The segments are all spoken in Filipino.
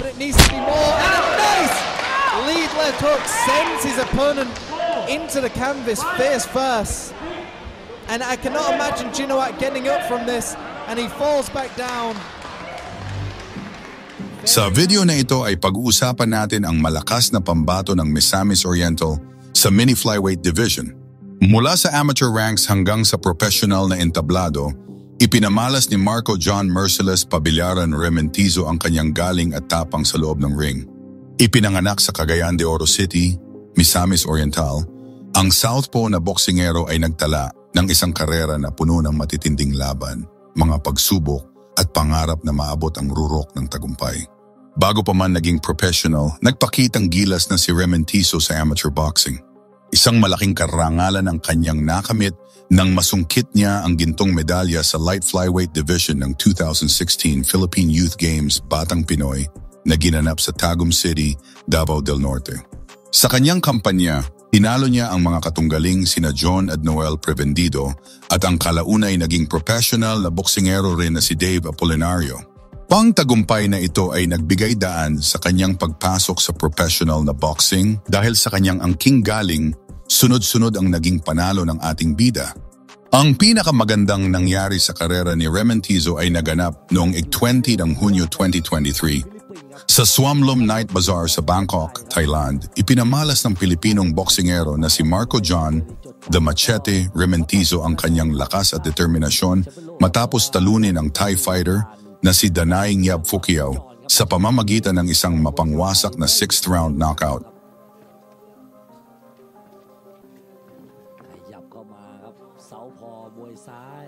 but it needs to be more. And a nice lead left hook sends his opponent into the canvas face first. And I cannot imagine Ginoak getting up from this, and he falls back down. Sa video na ito ay pag-uusapan natin ang malakas na pambato ng Misamis Oriental sa mini flyweight division. Mula sa amateur ranks hanggang sa professional na entablado, ipinamalas ni Marco John Merciless Pabillaran Rementizo ang kanyang galing at tapang sa loob ng ring. Ipinanganak sa Cagayan de Oro City, Misamis Oriental, ang southpaw na boksingero ay nagtala ng isang karera na puno ng matitinding laban, mga pagsubok at pangarap na maabot ang rurok ng tagumpay. Bago pa man naging professional, nagpakitang gilas na si Rementizo sa amateur boxing. Isang malaking karangalan ang kanyang nakamit nang masungkit niya ang gintong medalya sa light flyweight division ng 2016 Philippine Youth Games Batang Pinoy na ginanap sa Tagum City, Davao del Norte. Sa kanyang kampanya, tinalo niya ang mga katunggaling sina John Noel Prevendido at ang kalaunay naging professional na boksingero rin na si Dave Apolinario. Pang-tagumpay na ito ay nagbigay daan sa kanyang pagpasok sa professional na boxing dahil sa kanyang angking galing, sunod-sunod ang naging panalo ng ating bida. Ang pinakamagandang nangyari sa karera ni Rementizo ay naganap noong 20 ng Hunyo 2023. Sa Swamlom Night Bazaar sa Bangkok, Thailand, ipinamalas ng Pilipinong boksingero na si Marco John The Machete Rementizo ang kanyang lakas at determinasyon matapos talunin ang Thai fighter na si Danai Ngiab Phukiao sa pamamagitan ng isang mapangwasak na 6th round knockout. Yav เข้ามาครับเสาพอมวยซ้าย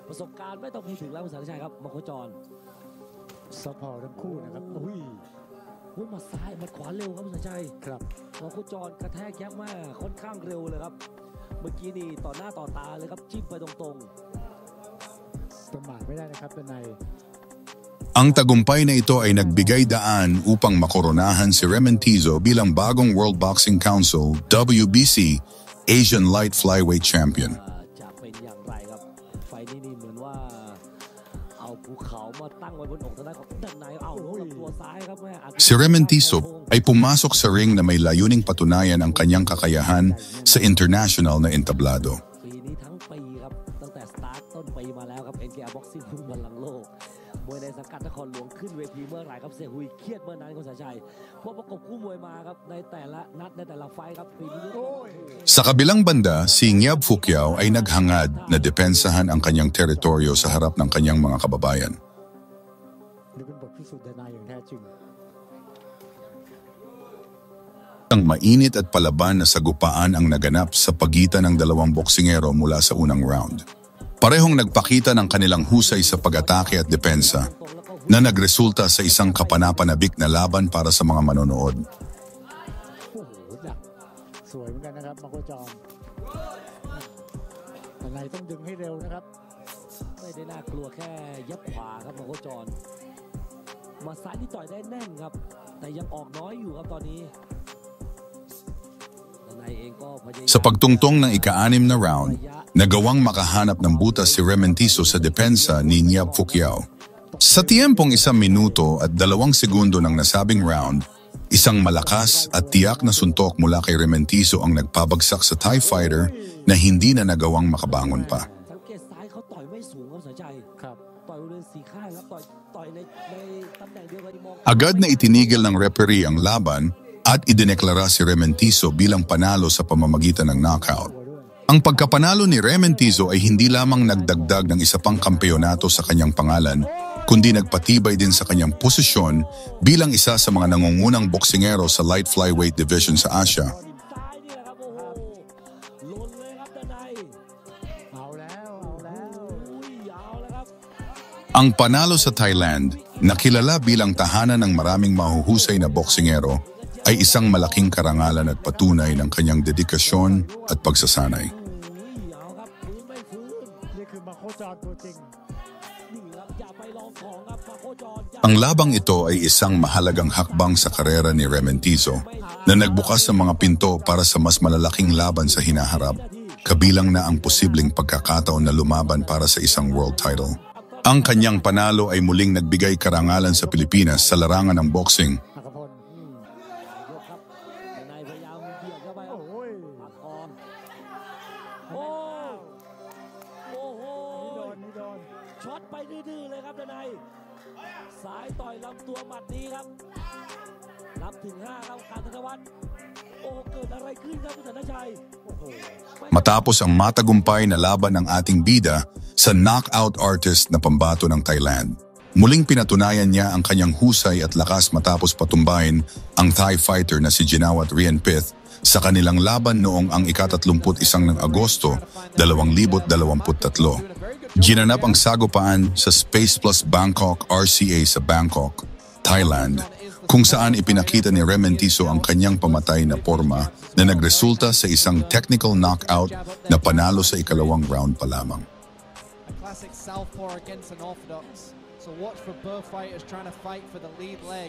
ประสบการณ์ไม่ต้องพูดถึงแล้วคุณสันติชัยครับมาโคจรเสาพอทั้งคู่นะครับอุ้ยมาซ้ายมาขวาเร็วครับคุณสันติชัยครับมาโคจรกระแทกยับมากค่อนข้างเร็วเลยครับเมื่อกี้นี่ต่อหน้าต่อตาเลยครับจิ้มไปตรงๆประมาทไม่ได้นะครับด้านใน Ang tagumpay na ito ay nagbigay daan upang makoronahan si Rementizo bilang bagong World Boxing Council WBC Asian Light Flyweight Champion. Si Rementizo ay pumasok sa ring na may layuning patunayan ang kanyang kakayahan sa international na entablado. Sa kabilang banda, si Ngiab Phukiao ay naghangad na depensahan ang kanyang teritoryo sa harap ng kanyang mga kababayan. Ang mainit at palaban na sagupaan ang naganap sa pagitan ng dalawang boksingero mula sa unang round. Parehong nagpakita ng kanilang husay sa pag-atake at depensa na nagresulta sa isang kapanapanabik na laban para sa mga manonood. Sa pagtungtong ng ika-6 na round, nagawang makahanap ng butas si Rementizo sa depensa ni Ngiab Phukiao. Sa tiempong 1 minuto at 2 segundo ng nasabing round, isang malakas at tiyak na suntok mula kay Rementizo ang nagpabagsak sa Thai fighter na hindi na nagawang makabangon pa. Agad na itinigil ng referee ang laban at idineklara si Rementizo bilang panalo sa pamamagitan ng knockout. Ang pagkapanalo ni Rementizo ay hindi lamang nagdagdag ng isa pang kampeonato sa kanyang pangalan, kundi nagpatibay din sa kanyang posisyon bilang isa sa mga nangungunang boksingero sa light flyweight division sa Asia. Ang panalo sa Thailand, na kilala bilang tahanan ng maraming mahuhusay na boksingero, ay isang malaking karangalan at patunay ng kanyang dedikasyon at pagsasanay. Ang labang ito ay isang mahalagang hakbang sa karera ni Rementizo na nagbukas ng mga pinto para sa mas malalaking laban sa hinaharap, kabilang na ang posibleng pagkakataon na lumaban para sa isang world title. Ang kanyang panalo ay muling nagbigay karangalan sa Pilipinas sa larangan ng boxing. อัครพลยกครับในพยายามเบียดเข้าไปครับปักคอโอ้โหช็อตไปดื้อๆเลยครับด้านในสายต่อยลำตัวหมัดนี้ครับนับถึง5ครับการธนวัฒน์โอ้เกิดอะไรขึ้นครับคุณธนชัยโอ้โห Matapos ang matagumpay na laban ng ating bida sa knockout artist na pambato ng Thailand, muling pinatunayan niya ang kanyang husay at lakas matapos patumbahin ang Thai fighter na si Jinawat Rienpith sa kanilang laban noong ang ika-31 ng Agosto 2023. Ginanap ang sagupaan sa Space Plus Bangkok RCA sa Bangkok, Thailand, kung saan ipinakita ni Rementizo ang kanyang pamatay na forma na nagresulta sa isang technical knockout na panalo sa ikalawang round pa lamang. A classic southpaw against an orthodox. So watch for both fighters trying to fight for the lead leg.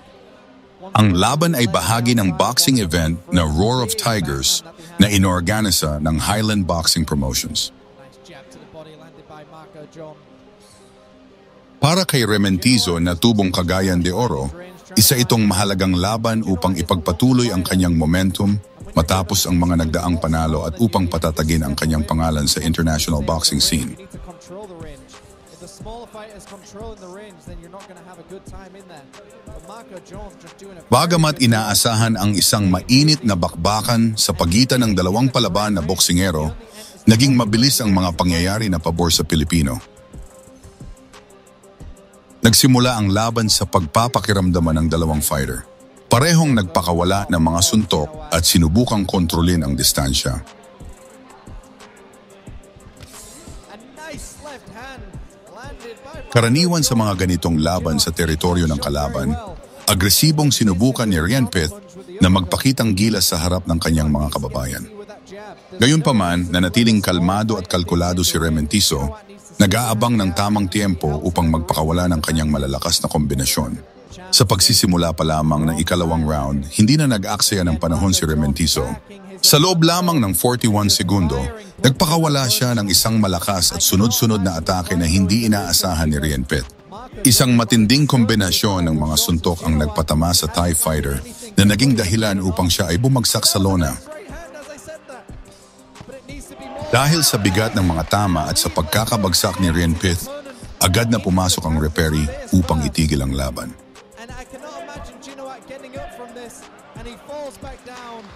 Ang laban ay bahagi ng boxing event na Roar of Tigers na inorganisa ng Highland Boxing Promotions. Nice jab to the body landed by Marco John. Para kay Rementizo na tubong Cagayan de Oro, isa itong mahalagang laban upang ipagpatuloy ang kanyang momentum matapos ang mga nagdaang panalo at upang patatagin ang kanyang pangalan sa international boxing scene. You need to control the range. If the smaller fighters controlling the range, then you're not going to have a good time in there. But Marco Jones just doing a Bagamat inaasahan ang isang mainit na bakbakan sa pagitan ng dalawang palaban na boksingero, naging mabilis ang mga pangyayari na pabor sa Pilipino. Nagsimula ang laban sa pagpapakiramdaman ng dalawang fighter. Parehong nagpakawala ng mga suntok at sinubukang kontrolin ang distansya. a nice left hand landed by Karaniwan sa mga ganitong laban sa teritoryo ng kalaban, agresibong sinubukan ni Rienpith na magpakitang gilas sa harap ng kanyang mga kababayan. with that jab. Gayunpaman, nanatiling kalmado at kalkulado si Rementizo, nag-aabang ng tamang tiempo upang magpakawala ng kanyang malalakas na kombinasyon. Sa pagsisimula pa lamang ng ikalawang round, hindi na nag-aksaya ng panahon si Rementizo. Sa loob lamang ng 41 segundo, nagpakawala siya ng isang malakas at sunod-sunod na atake na hindi inaasahan ni Rienpith. Isang matinding kombinasyon ng mga suntok ang nagpatama sa Thai fighter na naging dahilan upang siya ay bumagsak sa lona. Right hand as I said that. But it needs to be more. Dahil sa bigat ng mga tama at sa pagkakabagsak ni Rienpith, agad na pumasok ang referee upang itigil ang laban. And I cannot imagine Jinawat getting up from this and he falls back down.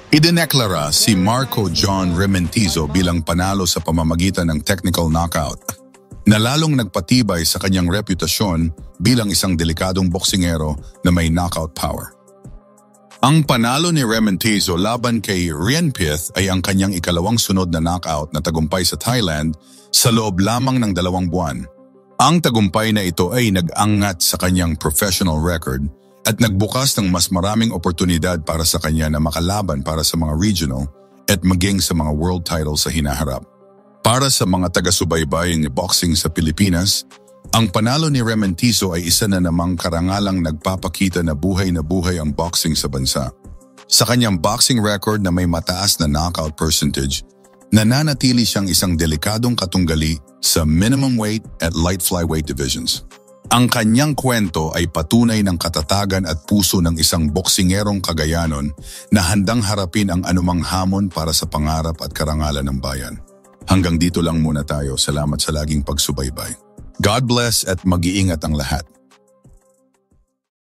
Idineklara si Marco John Rementizo bilang panalo sa pamamagitan ng technical knockout, na lalong nagpatibay sa kanyang reputasyon bilang isang delikadong boksingero na may knockout power. Ang panalo ni Rementizo laban kay Rienpith ay ang kanyang ikalawang sunod na knockout na tagumpay sa Thailand sa loob lamang ng 2 buwan. Ang tagumpay na ito ay nag-angat sa kanyang professional record at nagbukas ng mas maraming oportunidad para sa kanya na makalaban para sa mga regional at maging sa mga world titles sa hinaharap. Para sa mga taga-subaybay ng boxing sa Pilipinas, ang panalo ni Rementizo ay isa na namang karangalang nagpapakita na buhay ang boxing sa bansa. Sa kanyang boxing record na may mataas na knockout percentage, nananatili siyang isang delikadong katunggali sa minimum weight at light flyweight divisions. Ang kanyang kwento ay patunay ng katatagan at puso ng isang boksingerong Cagayanon na handang harapin ang anumang hamon para sa pangarap at karangalan ng bayan. Hanggang dito lang muna tayo. Salamat sa laging pagsubaybay. God bless at mag-iingat ang lahat.